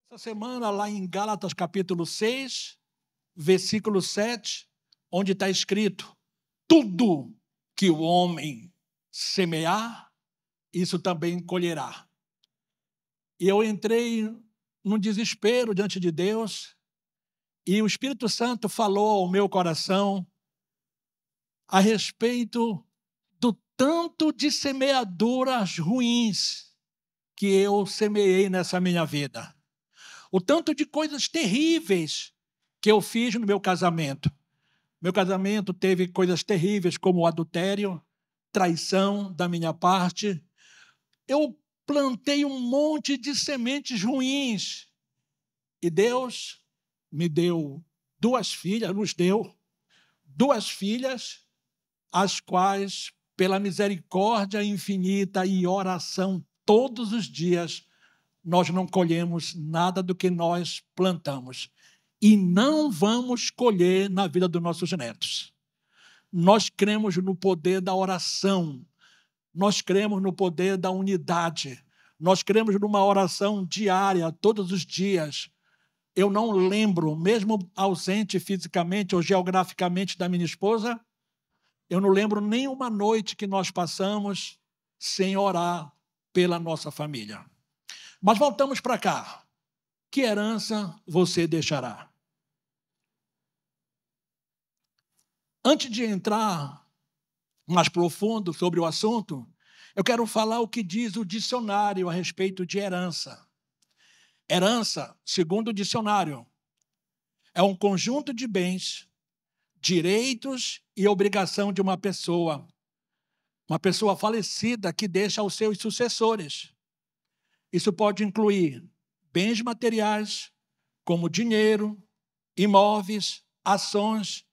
Essa semana, lá em Gálatas capítulo 6, versículo 7, onde está escrito: tudo que o homem semear, isso também colherá. E eu entrei num desespero diante de Deus, e o Espírito Santo falou ao meu coração a respeito do tanto de semeaduras ruins que eu semeei nessa minha vida. O tanto de coisas terríveis que eu fiz no meu casamento. Meu casamento teve coisas terríveis como o adultério, traição da minha parte. Eu plantei um monte de sementes ruins. E Deus me deu nos deu duas filhas, as quais, pela misericórdia infinita e oração todos os dias, nós não colhemos nada do que nós plantamos. E não vamos colher na vida dos nossos netos. Nós cremos no poder da oração. Nós cremos no poder da unidade. Nós cremos numa oração diária, todos os dias. Eu não lembro, mesmo ausente fisicamente ou geograficamente da minha esposa, eu não lembro nenhuma noite que nós passamos sem orar pela nossa família. Mas voltamos para cá. Que herança você deixará? Antes de entrar mais profundo sobre o assunto, eu quero falar o que diz o dicionário a respeito de herança. Herança, segundo o dicionário, é um conjunto de bens, direitos e obrigação de uma pessoa falecida que deixa aos seus sucessores. Isso pode incluir bens materiais, como dinheiro, imóveis, ações,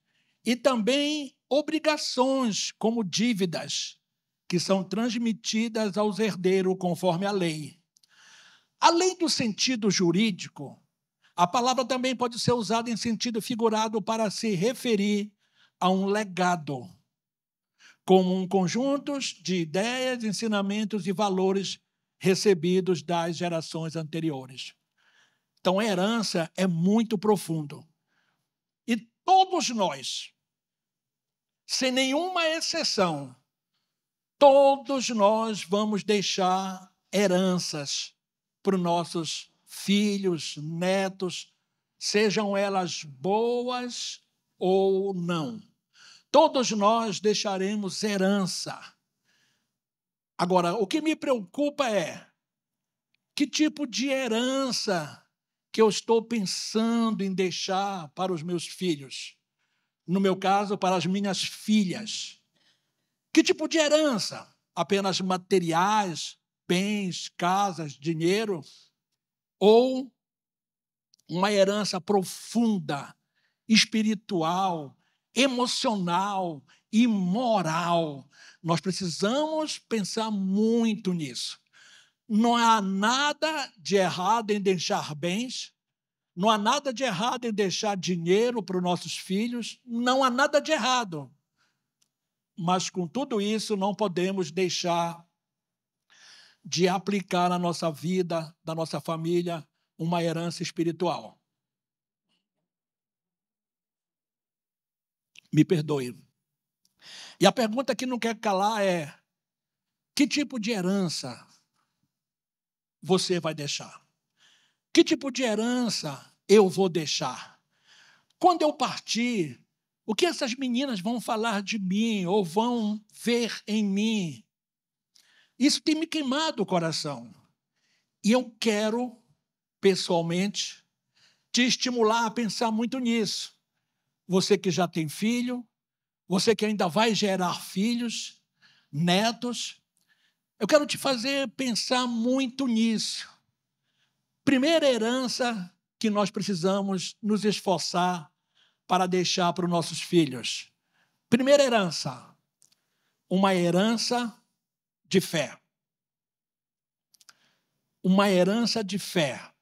e também obrigações, como dívidas, que são transmitidas aos herdeiros conforme a lei. Além do sentido jurídico, a palavra também pode ser usada em sentido figurado para se referir a um legado, como um conjunto de ideias, ensinamentos e valores recebidos das gerações anteriores. Então, a herança é muito profundo. E todos nós, sem nenhuma exceção, todos nós vamos deixar heranças para os nossos filhos, netos, sejam elas boas ou não. Todos nós deixaremos herança. Agora, o que me preocupa é que tipo de herança que eu estou pensando em deixar para os meus filhos. No meu caso, para as minhas filhas. Que tipo de herança? Apenas materiais, bens, casas, dinheiro? Ou uma herança profunda, espiritual, emocional e moral? Nós precisamos pensar muito nisso. Não há nada de errado em deixar bens, não há nada de errado em deixar dinheiro para os nossos filhos, não há nada de errado. Mas, com tudo isso, não podemos deixar de aplicar na nossa vida, da nossa família, uma herança espiritual. Me perdoe. E a pergunta que não quer calar é: que tipo de herança você vai deixar? Que tipo de herança eu vou deixar? Quando eu partir, o que essas meninas vão falar de mim ou vão ver em mim? Isso tem me queimado o coração. E eu quero, pessoalmente, te estimular a pensar muito nisso. Você que já tem filho, você que ainda vai gerar filhos, netos, eu quero te fazer pensar muito nisso. Primeira herança que nós precisamos nos esforçar para deixar para os nossos filhos. Primeira herança, uma herança de fé. Uma herança de fé.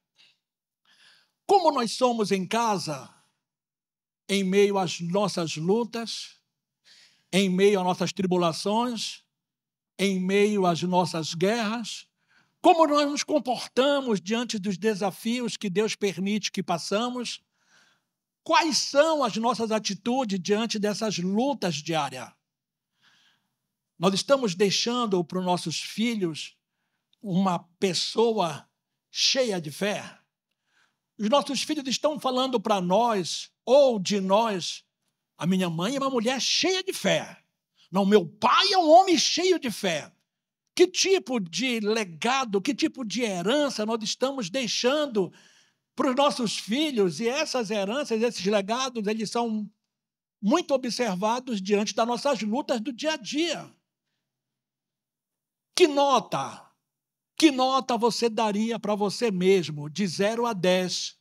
Como nós somos em casa, em meio às nossas lutas, em meio às nossas tribulações, em meio às nossas guerras, Como nós nos comportamos diante dos desafios que Deus permite que passamos? Quais são as nossas atitudes diante dessas lutas diárias? Nós estamos deixando para os nossos filhos uma pessoa cheia de fé? Os nossos filhos estão falando para nós, ou de nós, a minha mãe é uma mulher cheia de fé. Não, meu pai é um homem cheio de fé. Que tipo de legado, que tipo de herança nós estamos deixando para os nossos filhos? E essas heranças, esses legados, eles são muito observados diante das nossas lutas do dia a dia. Que nota você daria para você mesmo, de 0 a 10,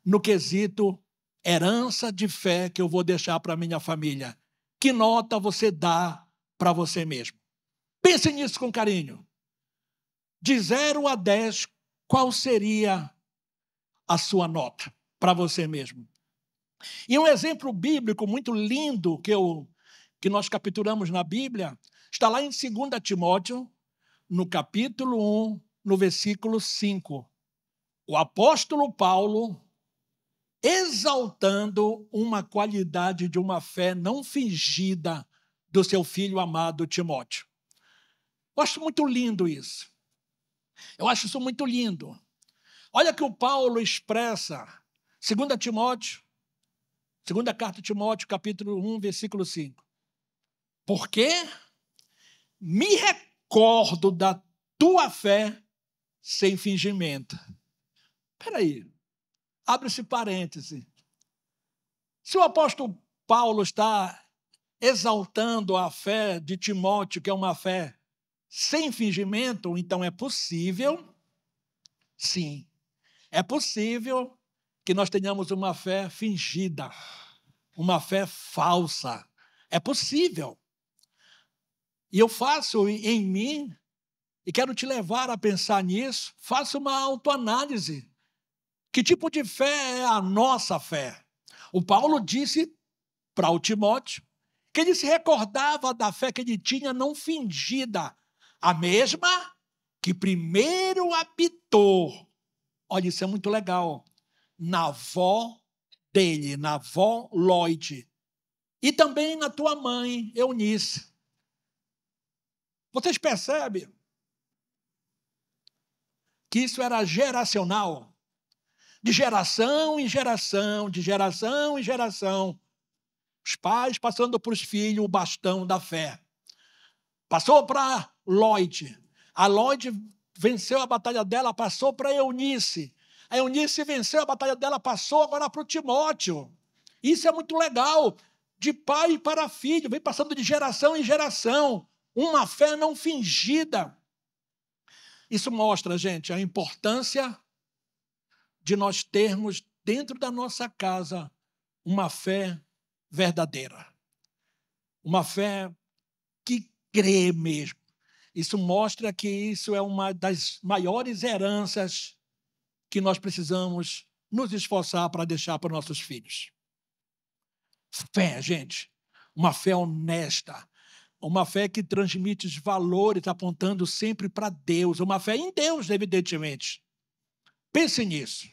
no quesito herança de fé que eu vou deixar para a minha família? Que nota você dá para você mesmo? Pense nisso com carinho. De 0 a 10, qual seria a sua nota para você mesmo? E um exemplo bíblico muito lindo que nós capturamos na Bíblia está lá em 2 Timóteo, no capítulo 1, no versículo 5. O apóstolo Paulo, exaltando uma qualidade de uma fé não fingida do seu filho amado Timóteo. Eu acho muito lindo isso. Eu acho isso muito lindo. Olha que o Paulo expressa, 2 Timóteo, segunda carta de Timóteo, capítulo 1, versículo 5. Porque me recordo da tua fé sem fingimento. Espera aí, abre-se parêntese. Se o apóstolo Paulo está exaltando a fé de Timóteo, que é uma fé sem fingimento, então é possível, sim, é possível que nós tenhamos uma fé fingida, uma fé falsa. É possível. E eu faço em mim, e quero te levar a pensar nisso, faça uma autoanálise. Que tipo de fé é a nossa fé? O Paulo disse para o Timóteo que ele se recordava da fé que ele tinha não fingida, a mesma que primeiro habitou. Olha, isso é muito legal. Na avó dele, na avó Lloyd. E também na tua mãe, Eunice. Vocês percebem que isso era geracional? De geração em geração, de geração em geração. Os pais passando para os filhos o bastão da fé. Passou para Lloyd. A Lloyd venceu a batalha dela, passou para Eunice. A Eunice venceu a batalha dela, passou agora para o Timóteo. Isso é muito legal. De pai para filho, vem passando de geração em geração. Uma fé não fingida. Isso mostra, gente, a importância de nós termos dentro da nossa casa uma fé verdadeira. Uma fé que crê mesmo. Isso mostra que isso é uma das maiores heranças que nós precisamos nos esforçar para deixar para os nossos filhos. Fé, gente. Uma fé honesta. Uma fé que transmite os valores apontando sempre para Deus. Uma fé em Deus, evidentemente. Pense nisso.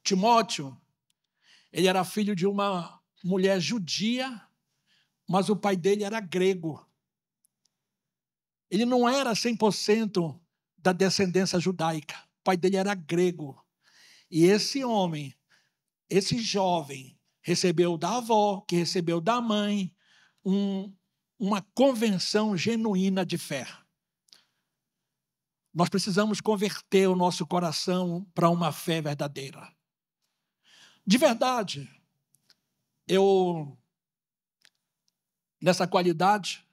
Timóteo, ele era filho de uma mulher judia, mas o pai dele era grego. Ele não era 100% da descendência judaica. O pai dele era grego. E esse homem, esse jovem, recebeu da avó, que recebeu da mãe, uma convenção genuína de fé. Nós precisamos converter o nosso coração para uma fé verdadeira. De verdade, nessa qualidade,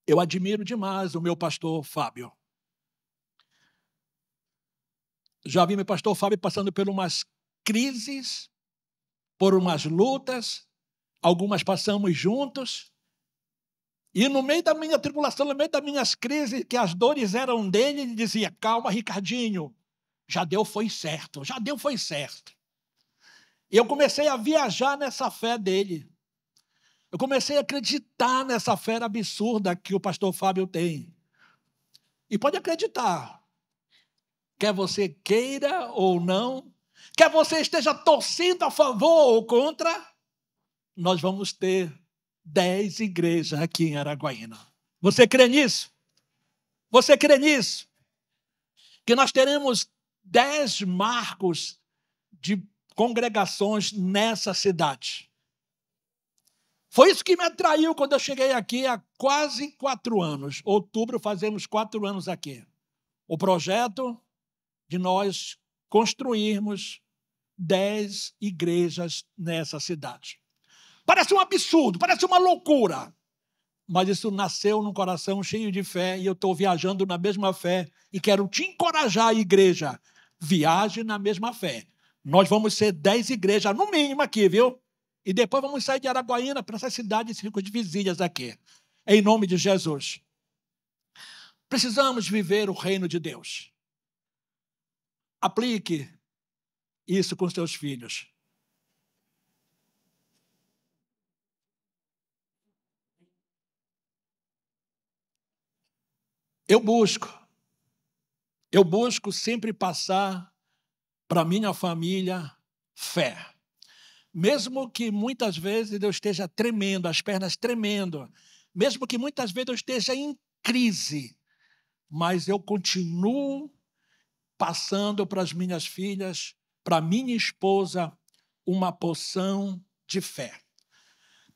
eu admiro demais o meu pastor Fábio. Já vi meu pastor Fábio passando por umas crises, por umas lutas, algumas passamos juntos, e no meio da minha tribulação, no meio das minhas crises, que as dores eram dele, ele dizia: calma, Ricardinho, já deu, foi certo, já deu, foi certo. E eu comecei a viajar nessa fé dele. Eu comecei a acreditar nessa fé absurda que o pastor Fábio tem. E pode acreditar, quer você queira ou não, quer você esteja torcendo a favor ou contra, nós vamos ter 10 igrejas aqui em Araguaína. Você crê nisso? Você crê nisso? Que nós teremos 10 marcos de congregações nessa cidade. Foi isso que me atraiu quando eu cheguei aqui há quase 4 anos. Outubro fazemos 4 anos aqui. O projeto de nós construirmos 10 igrejas nessa cidade. Parece um absurdo, parece uma loucura. Mas isso nasceu num coração cheio de fé e eu estou viajando na mesma fé e quero te encorajar, igreja. Viaje na mesma fé. Nós vamos ser 10 igrejas, no mínimo aqui, viu? E depois vamos sair de Araguaína para essas cidades vizinhas aqui. Em nome de Jesus. Precisamos viver o reino de Deus. Aplique isso com seus filhos. Eu busco sempre passar para minha família fé. Mesmo que muitas vezes eu esteja tremendo, as pernas tremendo, mesmo que muitas vezes eu esteja em crise, mas eu continuo passando para as minhas filhas, para minha esposa, uma porção de fé.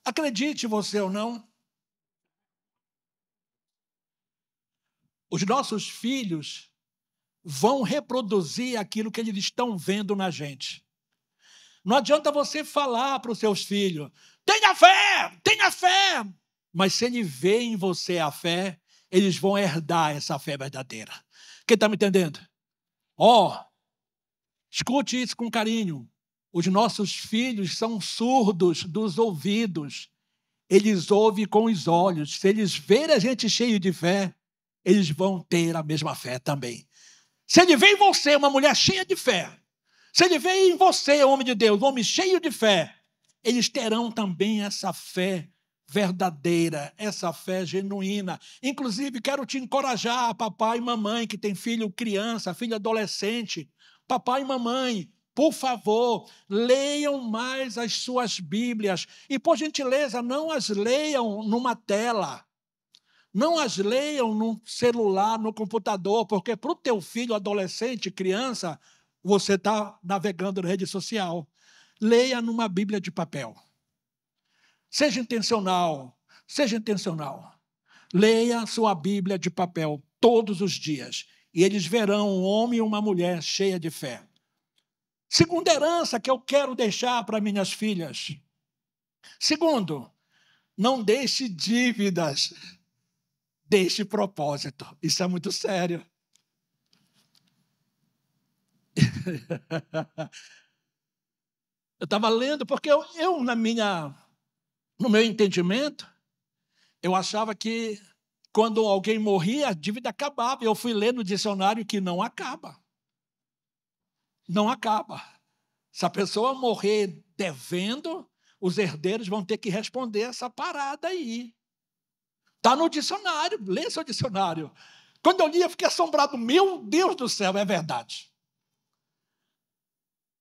Acredite você ou não, os nossos filhos vão reproduzir aquilo que eles estão vendo na gente. Não adianta você falar para os seus filhos, tenha fé. Mas se ele vê em você a fé, eles vão herdar essa fé verdadeira. Quem está me entendendo? Escute isso com carinho. Os nossos filhos são surdos dos ouvidos. Eles ouvem com os olhos. Se eles verem a gente cheio de fé, eles vão ter a mesma fé também. Se ele vê em você uma mulher cheia de fé, se ele vê em você, homem de Deus, um homem cheio de fé, eles terão também essa fé verdadeira, essa fé genuína. Inclusive, quero te encorajar, papai e mamãe, que tem filho criança, filho adolescente. Papai e mamãe, por favor, leiam mais as suas Bíblias. E, por gentileza, não as leiam numa tela. Não as leiam no celular, no computador, porque para o teu filho adolescente, criança, você está navegando na rede social. Leia numa Bíblia de papel. Seja intencional. Leia sua Bíblia de papel todos os dias. E eles verão um homem e uma mulher cheia de fé. Segunda herança que eu quero deixar para minhas filhas. Segundo, não deixe dívidas. Deixe propósito. Isso é muito sério. Eu estava lendo, porque eu no meu entendimento, eu achava que quando alguém morria, a dívida acabava. Eu fui ler no dicionário que não acaba. Não acaba. Se a pessoa morrer devendo, os herdeiros vão ter que responder essa parada aí. Está no dicionário, lê seu dicionário. Quando eu li, eu fiquei assombrado. Meu Deus do céu, é verdade.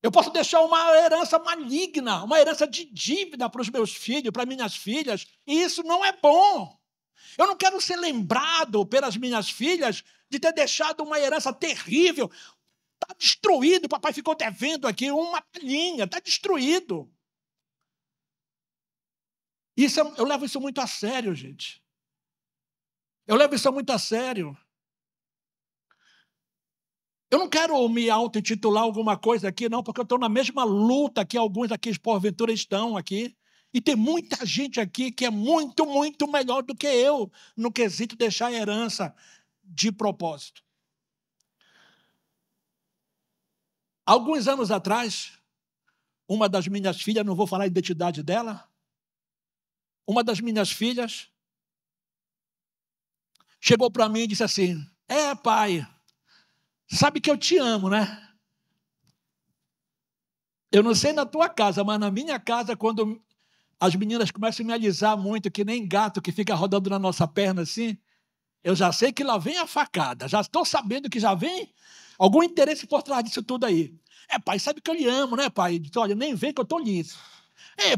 Eu posso deixar uma herança maligna, uma herança de dívida para os meus filhos, para minhas filhas, e isso não é bom. Eu não quero ser lembrado pelas minhas filhas de ter deixado uma herança terrível. Está destruído, o papai ficou devendo aqui uma palhinha, está destruído. Eu levo isso muito a sério, gente. Eu levo isso muito a sério. Eu não quero me auto-intitular alguma coisa aqui, não, porque eu estou na mesma luta que alguns aqui, porventura, estão aqui. E tem muita gente aqui que é muito, muito melhor do que eu no quesito deixar herança de propósito. Alguns anos atrás, uma das minhas filhas, não vou falar a identidade dela, uma das minhas filhas chegou para mim e disse assim, pai, sabe que eu te amo, né? Eu não sei na tua casa, mas na minha casa, quando as meninas começam a me alisar muito, que nem gato que fica rodando na nossa perna assim. Eu já sei que lá vem a facada, já estou sabendo que já vem algum interesse por trás disso tudo aí. Pai, sabe que eu lhe amo, né, pai? Diz, olha, nem vem que eu estou liso.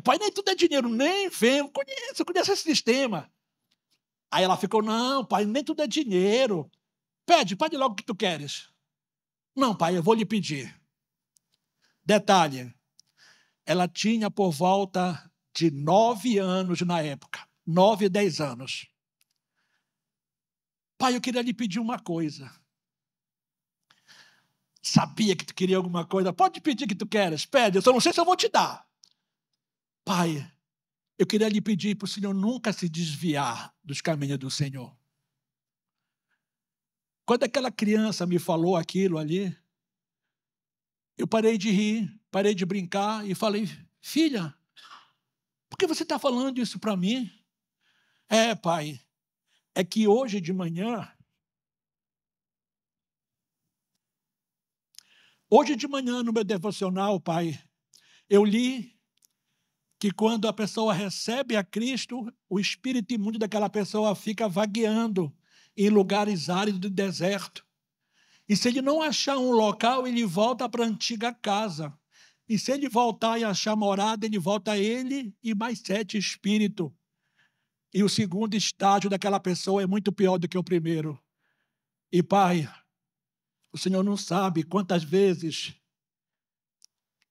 Pai, nem tudo é dinheiro, nem vem, eu conheço esse sistema. Aí ela ficou, não, pai, nem tudo é dinheiro. Pede logo o que tu queres. Não, pai, eu vou lhe pedir. Detalhe, ela tinha por volta de 9 anos na época. 9, 10 anos. Pai, eu queria lhe pedir uma coisa. Sabia que tu queria alguma coisa. Pode pedir o que tu queres. Pede, eu só não sei se eu vou te dar. Pai, eu queria lhe pedir para o Senhor nunca se desviar dos caminhos do Senhor. Quando aquela criança me falou aquilo ali, eu parei de rir, parei de brincar e falei, filha, por que você está falando isso para mim? Pai, é que hoje de manhã, no meu devocional, pai, eu li que quando a pessoa recebe a Cristo, o espírito imundo daquela pessoa fica vagueando em lugares áridos do deserto. E se ele não achar um local, ele volta para a antiga casa. E se ele voltar e achar morada, ele volta a ele e mais 7 espíritos. E o segundo estágio daquela pessoa é muito pior do que o primeiro. E, pai, o Senhor não sabe quantas vezes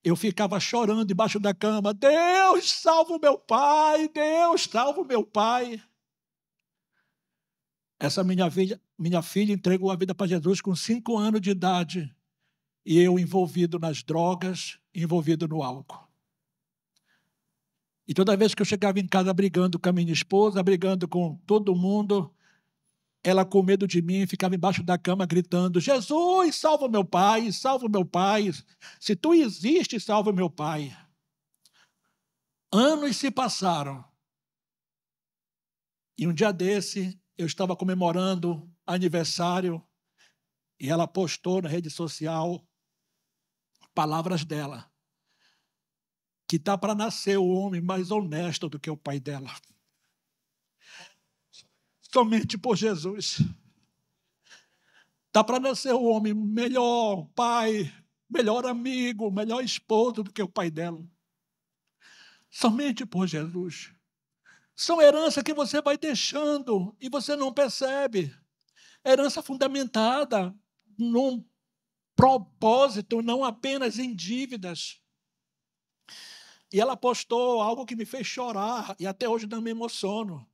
eu ficava chorando debaixo da cama. Deus, salva o meu pai! Deus, salva o meu pai! Essa minha filha entregou a vida para Jesus com 5 anos de idade. E eu envolvido nas drogas, envolvido no álcool. E toda vez que eu chegava em casa brigando com a minha esposa, brigando com todo mundo, ela com medo de mim ficava embaixo da cama gritando, Jesus, salva o meu pai, salva o meu pai. Se tu existes, salva o meu pai. Anos se passaram. E um dia desse, eu estava comemorando aniversário e ela postou na rede social palavras dela, que está para nascer o homem mais honesto do que o pai dela. Somente por Jesus. Está para nascer o homem melhor pai, melhor amigo, melhor esposo do que o pai dela. Somente por Jesus. São heranças que você vai deixando e você não percebe. Herança fundamentada num propósito, não apenas em dívidas. E ela postou algo que me fez chorar e até hoje não me emociono.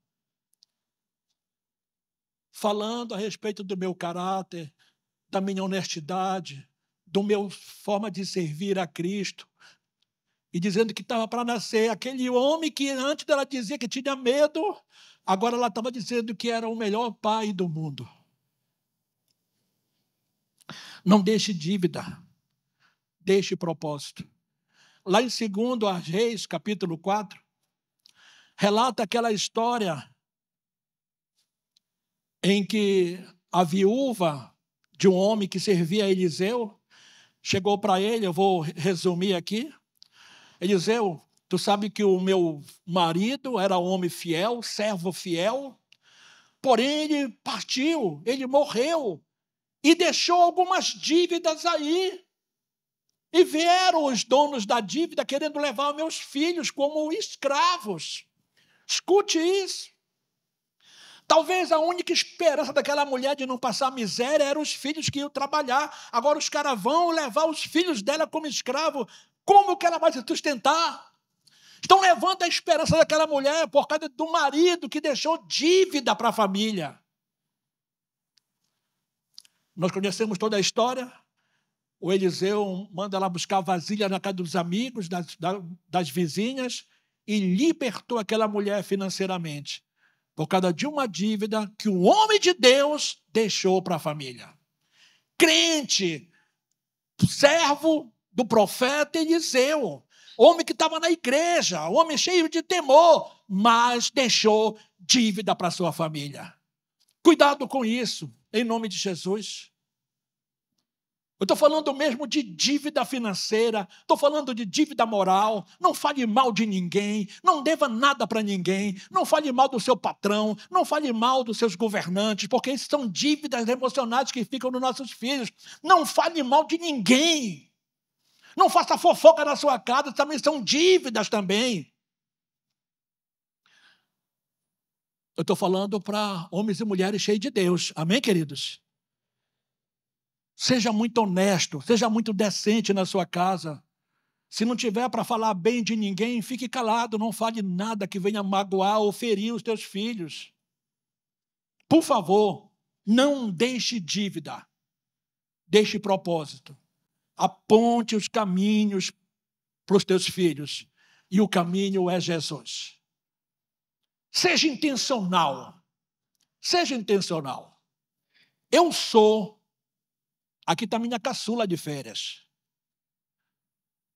Falando a respeito do meu caráter, da minha honestidade, do meu forma de servir a Cristo. E dizendo que estava para nascer aquele homem que antes ela dizia que tinha medo, agora ela estava dizendo que era o melhor pai do mundo. Não deixe dívida, deixe propósito. Lá em 2 Reis, capítulo 4, relata aquela história em que a viúva de um homem que servia a Eliseu chegou para ele, eu vou resumir aqui. Eliseu, tu sabe que o meu marido era um homem fiel, servo fiel, porém ele partiu, ele morreu e deixou algumas dívidas aí. E vieram os donos da dívida querendo levar meus filhos como escravos. Escute isso. Talvez a única esperança daquela mulher de não passar miséria eram os filhos que iam trabalhar. Agora os caras vão levar os filhos dela como escravo. Como que ela vai se sustentar? Então levanta a esperança daquela mulher por causa do marido que deixou dívida para a família. Nós conhecemos toda a história. O Eliseu manda ela buscar vasilha na casa dos amigos, das vizinhas, e libertou aquela mulher financeiramente, por causa de uma dívida que o homem de Deus deixou para a família. Crente, servo do profeta Eliseu, homem que estava na igreja, homem cheio de temor, mas deixou dívida para a sua família. Cuidado com isso, em nome de Jesus. Eu estou falando mesmo de dívida financeira, estou falando de dívida moral. Não fale mal de ninguém, não deva nada para ninguém, não fale mal do seu patrão, não fale mal dos seus governantes, porque isso são dívidas emocionais que ficam nos nossos filhos. Não fale mal de ninguém. Não faça fofoca na sua casa, também são dívidas também. Eu estou falando para homens e mulheres cheios de Deus. Amém, queridos? Seja muito honesto, seja muito decente na sua casa. Se não tiver para falar bem de ninguém, fique calado, não fale nada que venha magoar ou ferir os teus filhos. Por favor, não deixe dívida, deixe propósito. Aponte os caminhos para os teus filhos, e o caminho é Jesus. Seja intencional. Seja intencional. Aqui está minha caçula de férias.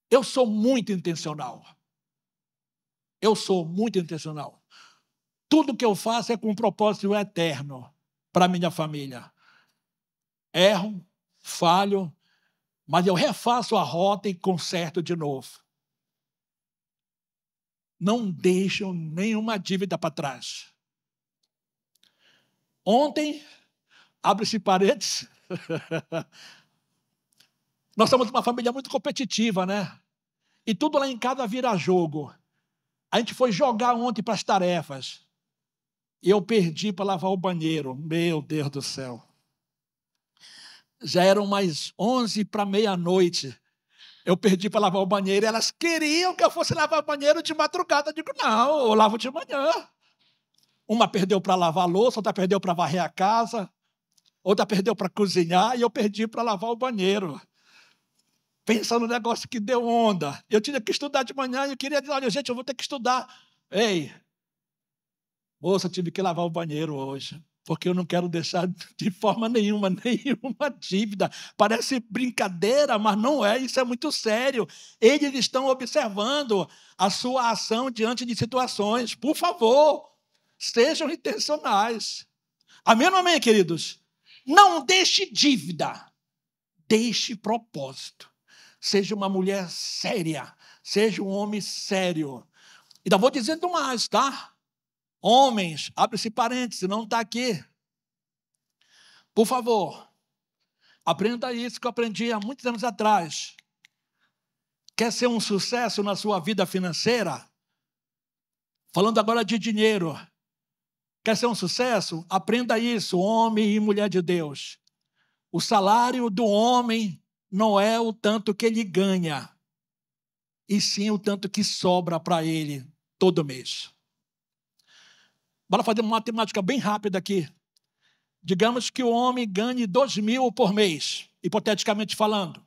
Eu sou muito intencional. Eu sou muito intencional. Tudo que eu faço é com um propósito eterno para minha família. Erro, falho, mas eu refaço a rota e conserto de novo. Não deixo nenhuma dívida para trás. Ontem, abre-se parênteses, nós somos uma família muito competitiva, né? E tudo lá em casa vira jogo. A gente foi jogar ontem para as tarefas. E eu perdi para lavar o banheiro. Meu Deus do céu. Já eram mais 11 para meia-noite. Eu perdi para lavar o banheiro e elas queriam que eu fosse lavar o banheiro de madrugada. Eu digo, não, eu lavo de manhã. Uma perdeu para lavar a louça, outra perdeu para varrer a casa, outra perdeu para cozinhar e eu perdi para lavar o banheiro. Pensando no negócio que deu onda. Eu tinha que estudar de manhã e eu queria dizer, olha, gente, eu vou ter que estudar. Ei, moça, eu tive que lavar o banheiro hoje, porque eu não quero deixar de forma nenhuma dívida. Parece brincadeira, mas não é, isso é muito sério. Eles estão observando a sua ação diante de situações. Por favor, sejam intencionais. Amém ou não amém, queridos? Não deixe dívida, deixe propósito. Seja uma mulher séria, seja um homem sério. E ainda vou dizendo mais, tá? Homens, abre-se parênteses, não está aqui. Por favor, aprenda isso que eu aprendi há muitos anos atrás. Quer ser um sucesso na sua vida financeira? Falando agora de dinheiro. Quer ser um sucesso? Aprenda isso, homem e mulher de Deus. O salário do homem não é o tanto que ele ganha, e sim o tanto que sobra para ele todo mês. Bora fazer uma matemática bem rápida aqui. Digamos que o homem ganhe 2.000 por mês, hipoteticamente falando.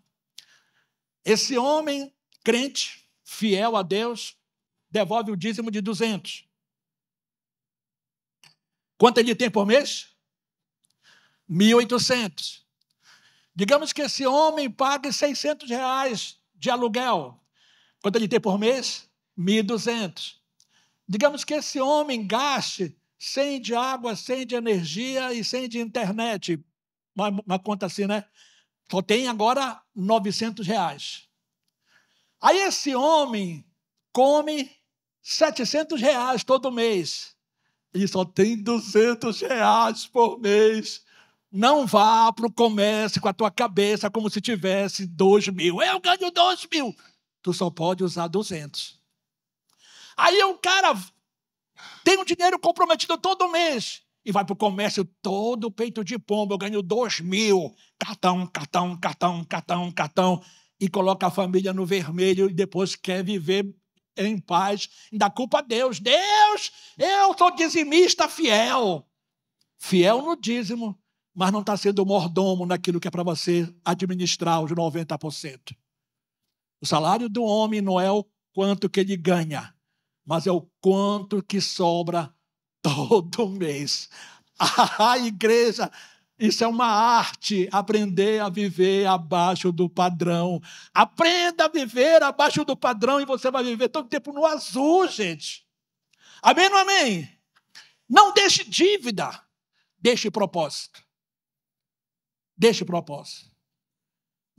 Esse homem, crente, fiel a Deus, devolve o dízimo de 200. Quanto ele tem por mês? 1.800. Digamos que esse homem pague R$600 de aluguel. Quanto ele tem por mês? 1.200. Digamos que esse homem gaste 100 de água, 100 de energia e 100 de internet. Uma conta assim, né? Só tem agora R$900. Aí esse homem come R$700 todo mês. Ele só tem R$200 por mês. Não vá para o comércio com a tua cabeça como se tivesse 2.000. Eu ganho 2.000. Tu só pode usar 200. Aí o cara tem um dinheiro comprometido todo mês e vai para o comércio todo peito de pombo. Eu ganho 2.000. Cartão. E coloca a família no vermelho e depois quer viver em paz. Ainda culpa a Deus. Deus, eu sou dizimista fiel. Fiel no dízimo, mas não está sendo mordomo naquilo que é para você administrar os 90%. O salário do homem não é o quanto que ele ganha, mas é o quanto que sobra todo mês. Ah, igreja, isso é uma arte, aprender a viver abaixo do padrão. Aprenda a viver abaixo do padrão e você vai viver todo tempo no azul, gente. Amém ou não amém? Não deixe dívida, deixe propósito. Deixe propósito.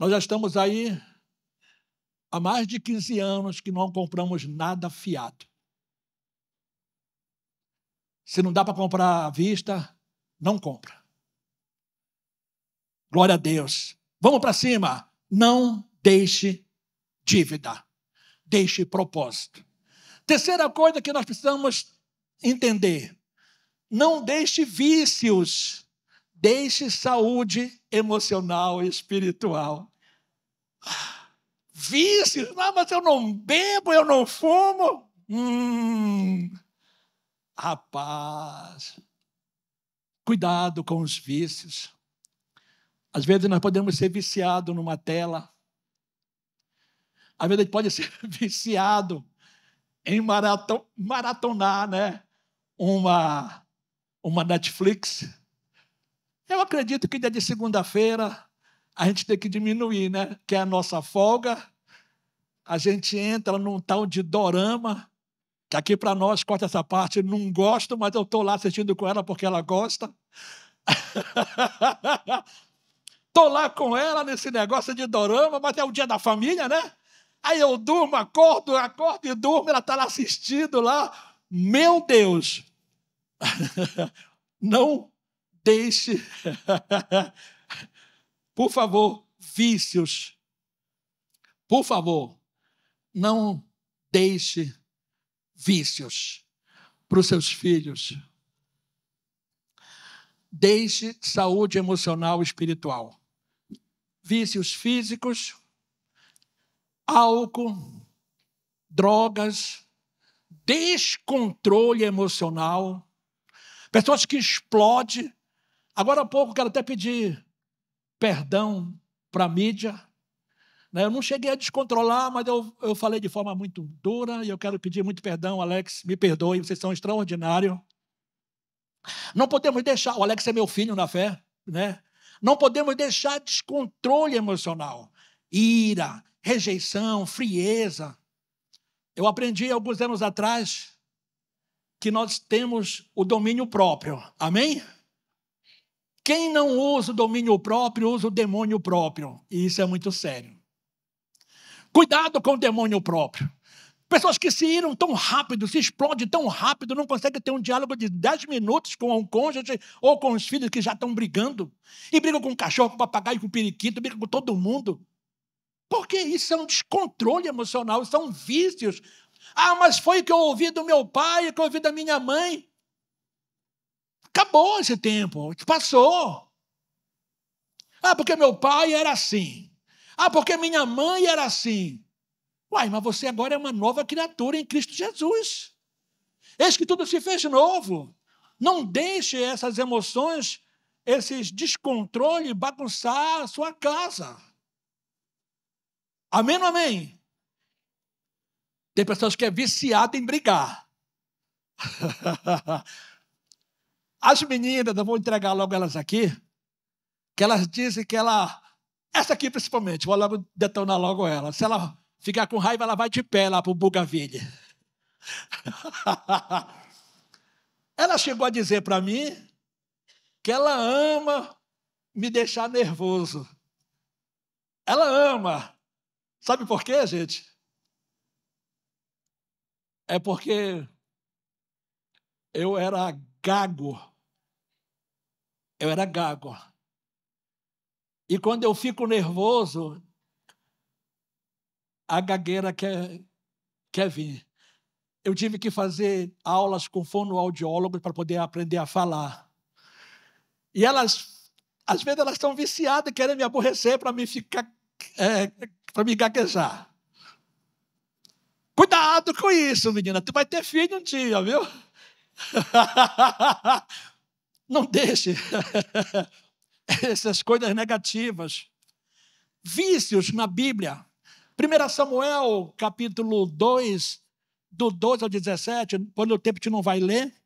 Nós já estamos aí há mais de 15 anos que não compramos nada fiado. Se não dá para comprar à vista, não compra. Glória a Deus. Vamos para cima. Não deixe dívida. Deixe propósito. Terceira coisa que nós precisamos entender. Não deixe vícios. Deixe saúde emocional e espiritual. Vícios? Não, mas eu não bebo, eu não fumo. Rapaz, cuidado com os vícios. Às vezes nós podemos ser viciados numa tela. Às vezes a gente pode ser viciado em maratonar, né? Uma Netflix. Eu acredito que dia de segunda-feira a gente tem que diminuir, né? Que é a nossa folga. A gente entra num tal de dorama, que aqui para nós, corta essa parte, não gosto, mas eu estou lá assistindo com ela porque ela gosta. Estou lá com ela nesse negócio de dorama, mas é o dia da família, né? Aí eu durmo, acordo e durmo, ela está lá assistindo lá. Meu Deus! Não deixe, por favor, vícios. Por favor, não deixe vícios para os seus filhos. Deixe saúde emocional e espiritual. Vícios físicos, álcool, drogas, descontrole emocional, pessoas que explodem. Agora há pouco quero até pedir perdão para a mídia. Eu não cheguei a descontrolar, mas eu falei de forma muito dura e eu quero pedir muito perdão, Alex, me perdoe, vocês são extraordinários. Não podemos deixar, o Alex é meu filho na fé, né? Não podemos deixar descontrole emocional, ira, rejeição, frieza. Eu aprendi alguns anos atrás que nós temos o domínio próprio. Amém? Quem não usa o domínio próprio, usa o demônio próprio. E isso é muito sério. Cuidado com o demônio próprio. Pessoas que se iram tão rápido, se explodem tão rápido, não conseguem ter um diálogo de 10 minutos com um cônjuge ou com os filhos que já estão brigando. E brigam com o cachorro, com o papagaio, com o periquito, brigam com todo mundo. Porque isso é um descontrole emocional, são vícios. Ah, mas foi o que eu ouvi do meu pai, o que eu ouvi da minha mãe. Acabou esse tempo, passou. Ah, porque meu pai era assim. Ah, porque minha mãe era assim. Uai, mas você agora é uma nova criatura em Cristo Jesus. Eis que tudo se fez novo. Não deixe essas emoções, esses descontroles bagunçar a sua casa. Amém ou amém? Tem pessoas que é viciada em brigar. As meninas, eu vou entregar logo elas aqui, que elas dizem que essa aqui principalmente, vou logo detonar logo ela. Se ela ficar com raiva, ela vai de pé lá para o Bugaville. Ela chegou a dizer para mim que ela ama me deixar nervoso. Ela ama. Sabe por quê, gente? É porque eu era gago. Eu era gago. E quando eu fico nervoso, a gagueira quer vir. Eu tive que fazer aulas com fonoaudiólogos para poder aprender a falar. E elas, às vezes, elas estão viciadas e querem me aborrecer para me ficar, para me gaguejar. Cuidado com isso, menina. Tu vai ter filho um dia, viu? Não deixe essas coisas negativas. Vícios na Bíblia. 1 Samuel, capítulo 2, do 12 ao 17, por o tempo a gente não vai ler,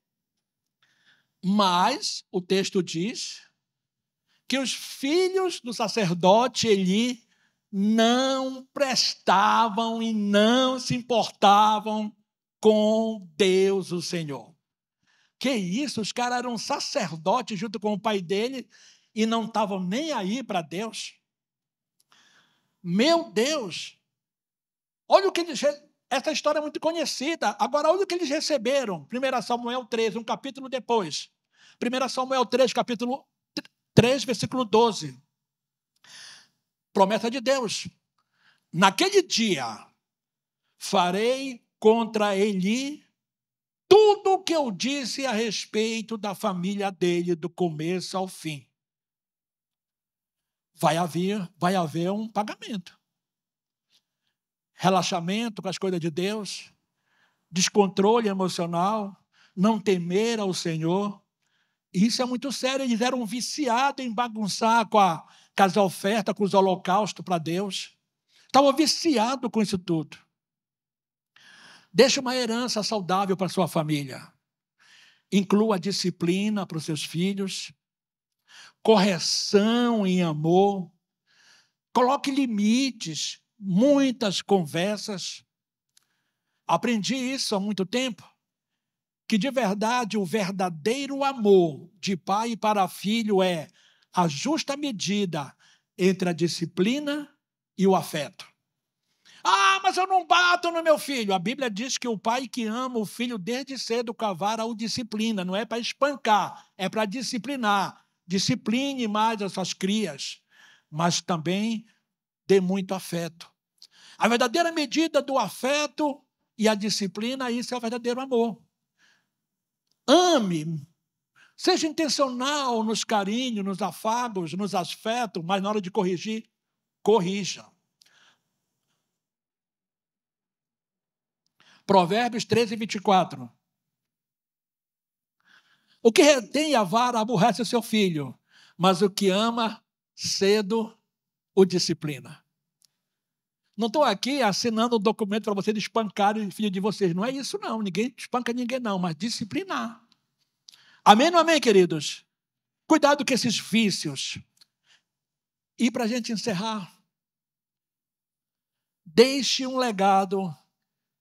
mas o texto diz que os filhos do sacerdote Eli não prestavam e não se importavam com Deus, o Senhor. Que isso? Os caras eram sacerdotes junto com o pai dele e não estavam nem aí para Deus. Meu Deus! Olha o que eles... Essa história é muito conhecida. Agora, olha o que eles receberam. 1 Samuel 3, um capítulo depois. 1 Samuel 3, capítulo 3, versículo 12. Promessa de Deus. Naquele dia, farei contra Eli tudo o que eu disse a respeito da família dele, do começo ao fim. Vai haver um pagamento. Relaxamento com as coisas de Deus, descontrole emocional, não temer ao Senhor. Isso é muito sério. Eles eram viciados em bagunçar com as ofertas, com os holocaustos para Deus. Estavam viciados com isso tudo. Deixe uma herança saudável para a sua família. Inclua disciplina para os seus filhos, correção em amor, coloque limites, muitas conversas. Aprendi isso há muito tempo, que de verdade o verdadeiro amor de pai para filho é a justa medida entre a disciplina e o afeto. Ah, mas eu não bato no meu filho. A Bíblia diz que o pai que ama o filho desde cedo cavara o disciplina. Não é para espancar, é para disciplinar. Discipline mais as suas crias, mas também dê muito afeto. A verdadeira medida do afeto e a disciplina, isso é o verdadeiro amor. Ame, seja intencional nos carinhos, nos afagos, nos afetos, mas na hora de corrigir, corrija. Provérbios 13, 24. O que retém a vara aborrece o seu filho, mas o que ama cedo o disciplina. Não estou aqui assinando um documento para vocês espancarem o filho de vocês. Não é isso, não. Ninguém espanca ninguém, não, mas disciplinar. Amém ou não amém, queridos? Cuidado com esses vícios. E para a gente encerrar, deixe um legado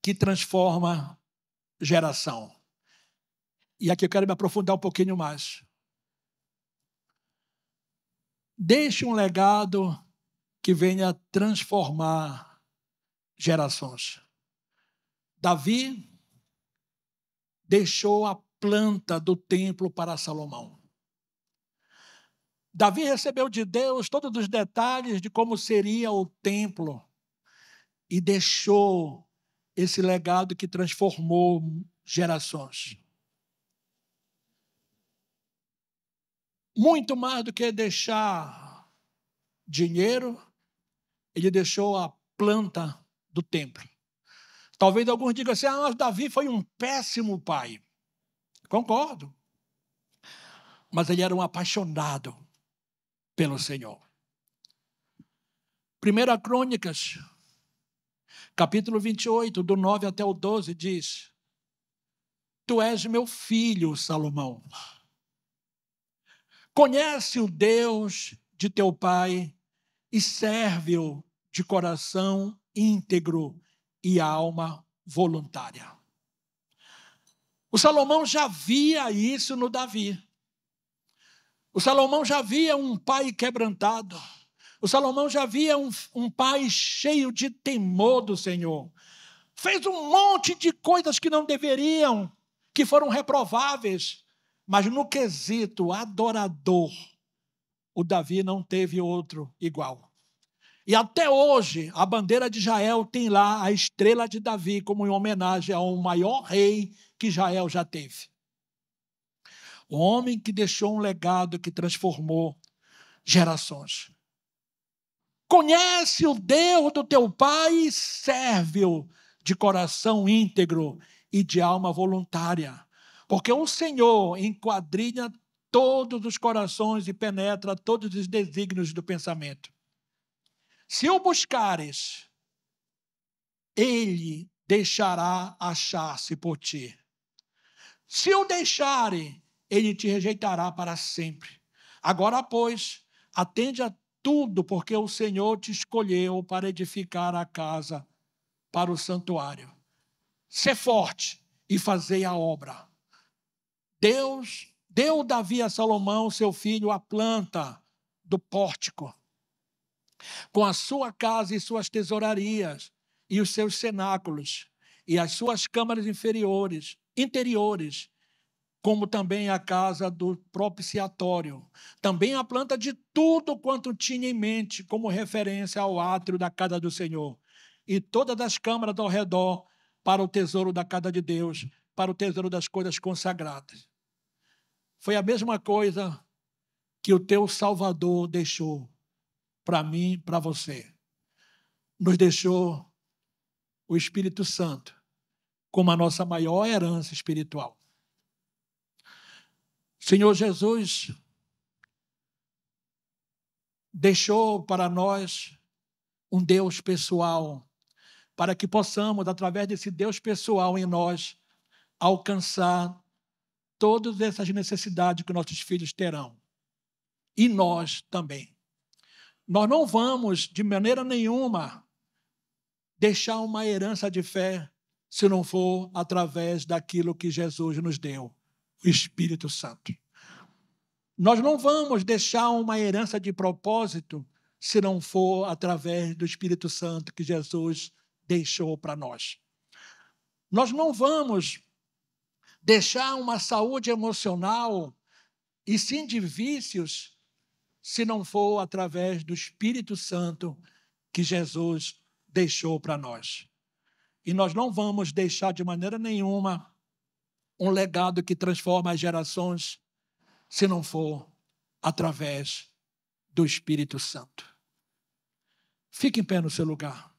que transforma geração. E aqui eu quero me aprofundar um pouquinho mais. Deixe um legado que venha transformar gerações. Davi deixou a planta do templo para Salomão. Davi recebeu de Deus todos os detalhes de como seria o templo e deixou esse legado que transformou gerações. Muito mais do que deixar dinheiro, ele deixou a planta do templo. Talvez alguns digam assim, mas Davi foi um péssimo pai. Concordo. Mas ele era um apaixonado pelo Senhor. 1 Crônicas, capítulo 28, do 9 até o 12, diz: Tu és meu filho, Salomão. Conhece o Deus de teu pai e serve-o de coração íntegro e alma voluntária. O Salomão já via isso no Davi. O Salomão já via um pai quebrantado. O Salomão já via um pai cheio de temor do Senhor. Fez um monte de coisas que não deveriam, que foram reprováveis. Mas no quesito adorador, o Davi não teve outro igual. E até hoje, a bandeira de Israel tem lá a estrela de Davi como em homenagem ao maior rei que Israel já teve. O homem que deixou um legado que transformou gerações. Conhece o Deus do teu pai e serve-o de coração íntegro e de alma voluntária. Porque o Senhor enquadrinha todos os corações e penetra todos os desígnios do pensamento. Se o buscares, ele deixará achar-se por ti. Se o deixare, ele te rejeitará para sempre. Agora, pois, atende a tudo, porque o Senhor te escolheu para edificar a casa para o santuário. Sê forte e fazei a obra. Deus deu Davi a Salomão, seu filho, a planta do pórtico. com a sua casa e suas tesourarias, e os seus cenáculos, e as suas câmaras interiores, como também a casa do propiciatório. Também a planta de tudo quanto tinha em mente, como referência ao átrio da casa do Senhor. E todas as câmaras ao redor, para o tesouro da casa de Deus, para o tesouro das coisas consagradas. Foi a mesma coisa que o teu Salvador deixou para mim, para você. Nos deixou o Espírito Santo como a nossa maior herança espiritual. Senhor Jesus deixou para nós um Deus pessoal, para que possamos, através desse Deus pessoal em nós, alcançar todas essas necessidades que nossos filhos terão. E nós também. Nós não vamos, de maneira nenhuma, deixar uma herança de fé se não for através daquilo que Jesus nos deu, o Espírito Santo. Nós não vamos deixar uma herança de propósito se não for através do Espírito Santo que Jesus deixou para nós. Nós não vamos deixar uma saúde emocional e sim de vícios se não for através do Espírito Santo que Jesus deixou para nós. E nós não vamos deixar de maneira nenhuma um legado que transforma as gerações se não for através do Espírito Santo. Fique em pé no seu lugar.